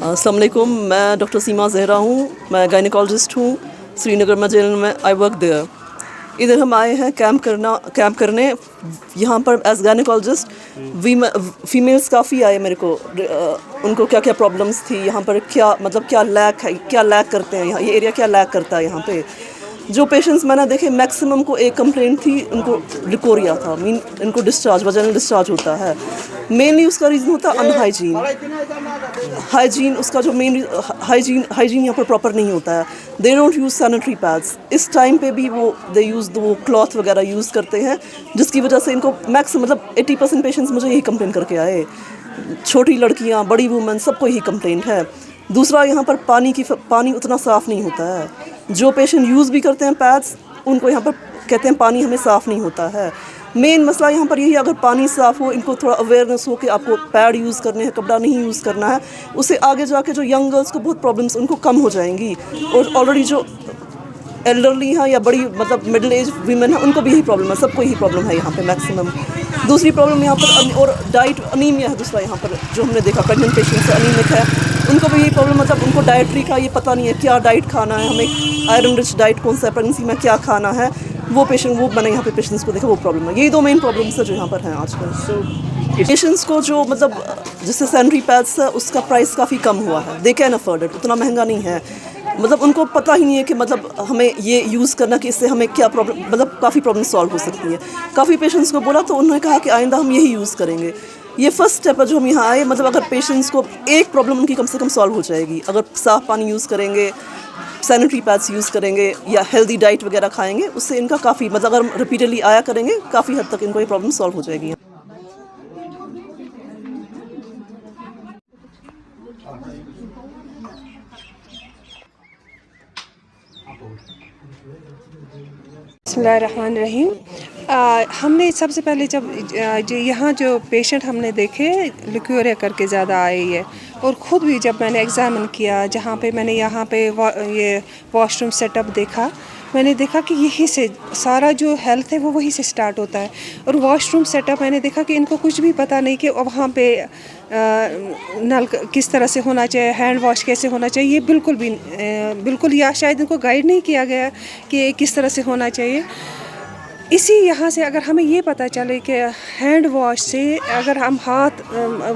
अस्सलाम वालेकुम, मैं डॉक्टर सीमा ज़हरा हूँ। मैं गायनेकोलॉजिस्ट हूँ। श्रीनगर मेडिकल में आई वर्क देयर। इधर हम आए हैं कैंप करने यहाँ पर एज गायनेकोलॉजिस्ट। फीमेल्स काफ़ी आए मेरे को, उनको क्या क्या प्रॉब्लम्स थी यहाँ पर, क्या मतलब क्या लैक है, क्या लैक करते हैं यहाँ, ये एरिया क्या लैक करता है यहाँ पे। जो पेशेंट्स मैंने देखे मैक्सिमम को एक कंप्लेंट थी, उनको लिकोरिया था, मीन इनको डिस्चार्ज वजाइनल डिस्चार्ज होता है। मेनली उसका रीज़न होता है अनहाइजीन। हाइजीन उसका जो मेन हाइजीन यहाँ पर प्रॉपर नहीं होता है। They don't use sanitary pads. इस टाइम पे भी दे यूज़ वो क्लॉथ वगैरह यूज़ करते हैं, जिसकी वजह से इनको मतलब 80% पेशेंट्स मुझे यही कंप्लेन करके आए। छोटी लड़कियाँ, बड़ी वुमेन, सबको यही कंप्लेंट है। दूसरा, यहाँ पर पानी उतना साफ़ नहीं होता है। जो पेशेंट यूज़ भी करते हैं पैड्स, उनको यहाँ पर कहते हैं पानी हमें साफ़ नहीं होता है। मेन मसला यहाँ पर यही, अगर पानी साफ़ हो, इनको थोड़ा अवेयरनेस हो कि आपको पैड यूज़ करने हैं, कपड़ा नहीं यूज़ करना है, उससे आगे जाके जो यंग गर्ल्स को बहुत प्रॉब्लम्स उनको कम हो जाएंगी। और ऑलरेडी जो एल्डरली हैं या बड़ी मतलब मिडिल एज वीमेन हैं, उनको भी यही प्रॉब्लम है, सबको यही प्रॉब्लम है यहाँ पे मैक्सिमम। दूसरी प्रॉब्लम यहाँ पर और डाइट अनीमिया है। दूसरा यहाँ पर जो हमने देखा प्रेगनेंट पेशेंट्स अनीमिक है, उनको भी यही प्रॉब्लम, मतलब उनको डाइटरी का ये पता नहीं है क्या डाइट खाना है, हमें आयरन रिच डाइट कौन सा है, प्रेगनेंसी में क्या खाना है। वो मैंने यहाँ पे पेशेंट्स को देखा, वो प्रॉब्लम है। यही दो मेन प्रॉब्लम्स है जो यहाँ पर हैं आजकल। पेशेंट्स को जो मतलब जिससे सैनिटरी पैड्स है उसका प्राइस काफ़ी कम हुआ है, दे कैन अफोर्ड इट, उतना महंगा नहीं है। मतलब उनको पता ही नहीं है कि मतलब हमें ये यूज़ करना कि इससे हमें क्या प्रॉब्लम, मतलब काफ़ी प्रॉब्लम सॉल्व हो सकती है। काफ़ी पेशेंट्स को बोला तो उन्होंने कहा कि आइंदा हम यही यूज़ करेंगे। ये फर्स्ट स्टेप है जो हम यहाँ आए, मतलब अगर पेशेंट्स को एक प्रॉब्लम उनकी कम से कम सॉल्व हो जाएगी अगर साफ़ पानी यूज़ करेंगे, सैनिटरी पैड्स यूज़ करेंगे या हेल्दी डाइट वगैरह खाएंगे, उससे इनका काफ़ी मतलब अगर रिपीटेडली आया करेंगे, काफ़ी हद तक इनको ये प्रॉब्लम सॉल्व हो जाएगी। बिस्मिल्लाहिर्रहमानिर्रहीम। हमने सबसे पहले जब यहाँ जो पेशेंट हमने देखे लिक्यूरिया करके ज़्यादा आए है, और ख़ुद भी जब मैंने एग्ज़ामिन किया, जहाँ पे मैंने यहाँ पे ये वॉशरूम सेटअप देखा, मैंने देखा कि यहीं से सारा जो हेल्थ है वो वहीं से स्टार्ट होता है। और वॉशरूम सेटअप मैंने देखा कि इनको कुछ भी पता नहीं कि वहाँ पे नल किस तरह से होना चाहिए, हैंड वॉश कैसे होना चाहिए, ये बिल्कुल या शायद इनको गाइड नहीं किया गया कि किस तरह से होना चाहिए। इसी यहाँ से अगर हमें ये पता चले कि हैंड वॉश से अगर हम हाथ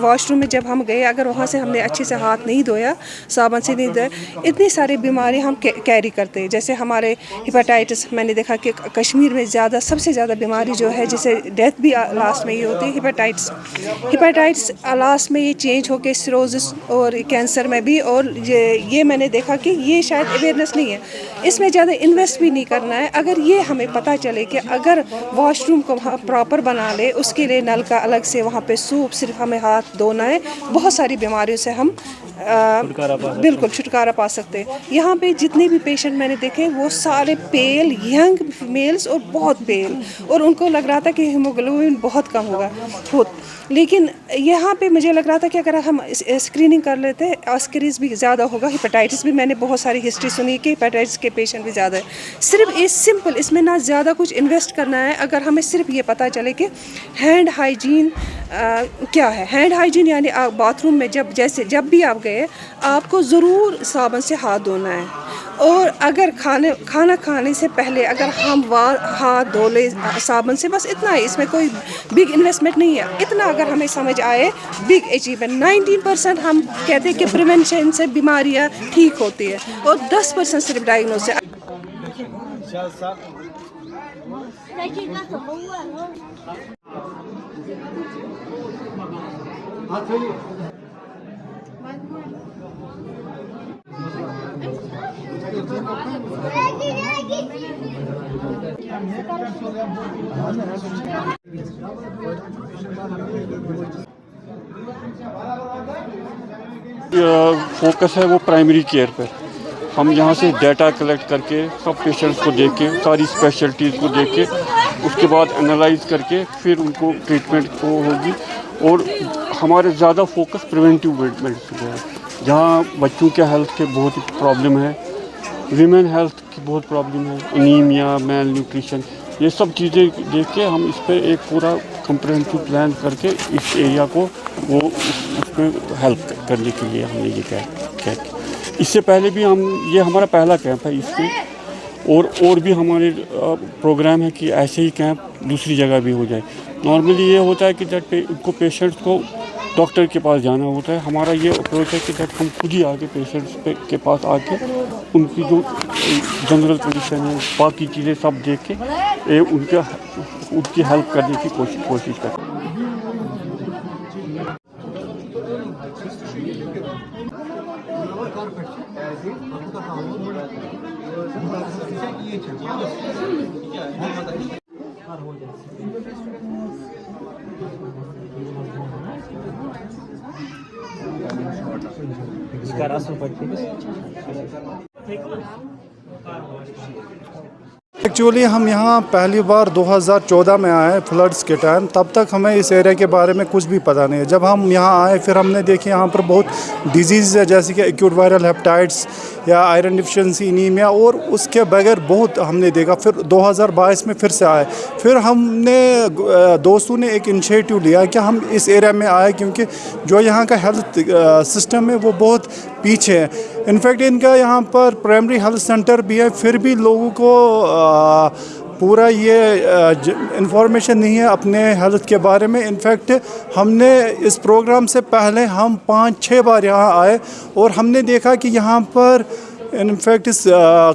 वॉशरूम में जब हम गए, अगर वहाँ से हमने अच्छे से हाथ नहीं धोया, साबुन से नहीं धोया, इतनी सारी बीमारी हम कैरी करते हैं। जैसे हमारे हेपेटाइटिस, मैंने देखा कि कश्मीर में सबसे ज़्यादा बीमारी जो है, जिसे डेथ भी लास्ट में ये होती है, हेपेटाइटिस लास्ट में ये चेंज होकर सिरोसिस और कैंसर में भी। और ये मैंने देखा कि ये शायद अवेयरनेस नहीं है, इसमें ज़्यादा इन्वेस्ट भी नहीं करना है। अगर ये हमें पता चले कि अगर वॉशरूम को प्रॉपर बना ले, उसके लिए नल का अलग से वहाँ पे सूप, सिर्फ हमें हाथ धोना है, बहुत सारी बीमारियों से हम बिल्कुल छुटकारा पा सकते हैं। यहाँ पे जितने भी पेशेंट मैंने देखे वो सारे पेल, यंग फीमेल्स और बहुत पेल, और उनको लग रहा था कि हीमोग्लोबिन बहुत कम होगा। लेकिन यहाँ पे मुझे लग रहा था कि अगर हम स्क्रीनिंग कर लेते, आस्करीज भी ज़्यादा होगा, हेपेटाइटिस भी मैंने बहुत सारी हिस्ट्री सुनी कि हेपेटाइटिस के पेशेंट भी ज़्यादा है। सिर्फ ये सिंपल, इसमें ना ज़्यादा कुछ इन्वेस्ट करना है। अगर हमें सिर्फ ये पता चले कि हैंड हाइजीन क्या है। हैंड हाइजीन यानी आप बाथरूम में जब भी आप गए, आपको ज़रूर साबुन से हाथ धोना है। और अगर खाना खाने से पहले अगर हम हाथ धो ले साबुन से, बस इतना है, इसमें कोई बिग इन्वेस्टमेंट नहीं है। इतना अगर हमें समझ आए, बिग अचीवमेंट। 90% हम कहते हैं कि प्रिवेंशन से बीमारियां ठीक होती है, और 10% सिर्फ डायग्नोस है। फोकस है वो प्राइमरी केयर पर। हम यहाँ से डाटा कलेक्ट करके सब पेशेंट्स को देख के, सारी स्पेशलिटीज़ को देख के, उसके बाद एनालाइज करके फिर उनको ट्रीटमेंट को होगी। और हमारे ज़्यादा फोकस प्रिवेंटिव मेडिसिन है, जहाँ बच्चों के हेल्थ के बहुत प्रॉब्लम है, वीमेन हेल्थ की बहुत प्रॉब्लम है, एनीमिया, मेल न्यूट्रिशन, ये सब चीज़ें देख के हम इस पर एक पूरा कंप्रेहेंसिव प्लान करके इस एरिया को वो उसमें हेल्प करने के लिए हमने ये किया। इससे पहले भी ये हमारा पहला कैंप है इसमें, और भी हमारे प्रोग्राम है कि ऐसे ही कैंप दूसरी जगह भी हो जाए। नॉर्मली ये होता है कि जब उनको पेशेंट्स को डॉक्टर के पास जाना होता है, हमारा ये अप्रोच है कि जब हम खुद ही आके पेशेंट्स के पास आके उनकी जो जनरल कंडीशन है, बाकी चीज़ें सब देख के उनकी हेल्प करने की कोशिश करें। एक्चुअली हम यहाँ पहली बार 2014 में आए फ्लड्स के टाइम, तब तक हमें इस एरिया के बारे में कुछ भी पता नहीं है। जब हम यहाँ आए फिर हमने देखे यहाँ पर बहुत डिजीज़ है, जैसे कि एक्यूट वायरल हेपेटाइटिस या आयरन डिफिशिएंसी, एनीमिया, और उसके बगैर बहुत हमने देखा। फिर 2022 में फिर से आए, फिर हमने दोस्तों ने एक इनिशिएटिव लिया कि हम इस एरिया में आए, क्योंकि जो यहाँ का हेल्थ सिस्टम है वो बहुत पीछे है। इनफैक्ट इनका यहाँ पर प्राइमरी हेल्थ सेंटर भी है, फिर भी लोगों को पूरा ये इंफॉर्मेशन नहीं है अपने हेल्थ के बारे में। इनफैक्ट हमने इस प्रोग्राम से पहले हम 5-6 बार यहाँ आए और हमने देखा कि यहाँ पर इनफैक्ट इस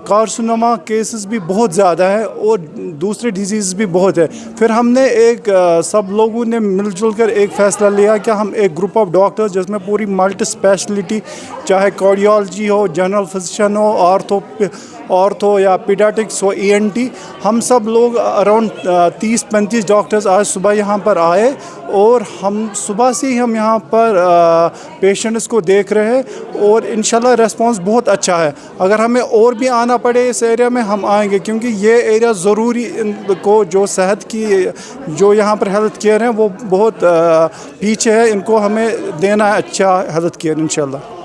कार्सिनोमा केसेस भी बहुत ज़्यादा है और दूसरे डिजीज़ भी बहुत है। फिर हमने सब लोगों ने मिलजुल कर एक फ़ैसला लिया कि हम एक ग्रुप ऑफ डॉक्टर्स, जिसमें पूरी मल्टी स्पेशलिटी, चाहे कार्डियोलॉजी हो, जनरल फिजिशियन हो, ऑर्थो या पीडियाट्रिक्स हो, ENT, हम सब लोग अराउंड 30-35 डॉक्टर्स आज सुबह यहाँ पर आए और हम सुबह से ही हम यहाँ पर पेशेंट्स को देख रहे हैं और इंशाल्लाह रिस्पांस बहुत अच्छा है। अगर हमें और भी आना पड़े इस एरिया में हम आएंगे, क्योंकि ये एरिया ज़रूरी इनको जो सेहत की जो यहाँ पर हेल्थ केयर है वो बहुत पीछे है, इनको हमें देना है अच्छा हेल्थ केयर इंशाल्लाह।